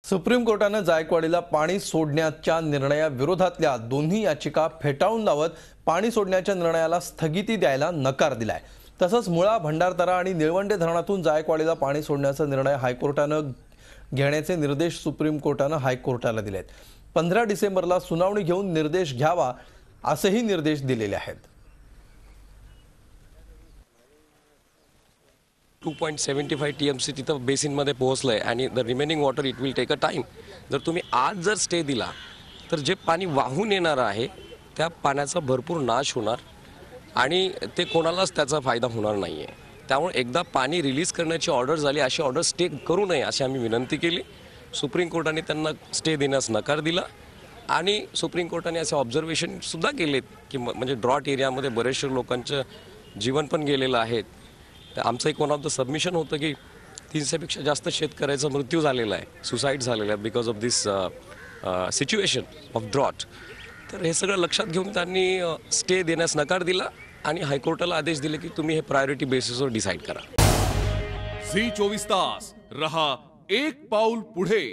Supreme कोर्टाने जायकवाडीला पाणी सोडण्याच्या निर्णयाविरोधातल्या दोन्ही याचिका फेटाळून लावत पाणी सोडण्याच्या निर्णयाला स्थगिती द्यायला नकार दिलाय। तसंच मुळा, भंडारदरा आणि निळवंडे धरणातून जायकवाडीला पाणी सोडण्याचा निर्णय हायकोर्टाने घेण्याचे निर्देश सुप्रीम कोर्टाने हायकोर्टाला दिलेत। 15 डिसेंबरला सुनावणी घेऊन निर्देश घ्यावा असेही निर्देश दिलेले आहेत। 2.75 TMC तिथं बेसिनमध्ये पोहोचलंय आणि the remaining water it will take a time. जर तुम्ही आज जर स्टे दिला तर जे पाणी वाहून येणार आहे त्या पाण्याचा भरपूर नाश होणार आणि ते कोणालाच त्याचा फायदा होणार नाहीये। त्यामुळे एकदा पाणी रिलीज करण्याची ऑर्डर झाली, अशी ऑर्डर स्टे करू नये अशी आम्ही विनंती केली। सुप्रीम कोर्टाने त्यांना स्टे देण्यास नकार दिला आणि सुप्रीम कोर्टाने असे ऑब्झर्वेशन सुद्धा केलेत की म्हणजे ड्रॉट एरियामध्ये बरेचसे लोकांचं जीवन पण गेलेलं आहे। आमचं एक वन ऑफ द सबमिशन होतं की 300 पेक्षा जास्त शेतकऱ्याचा मृत्यू झालेला आहे, सुसाईड झालेला आहे because of this situation of drought. तर हे सगळं लक्षात घेऊन त्यांनी स्टे देण्यास नकार दिला आणि हायकोर्टाला आदेश दिले की तुम्ही हे प्रायोरिटी बेसिसवर डिसाईड करा। झी 24 तास रहा एक पाऊल पुढे।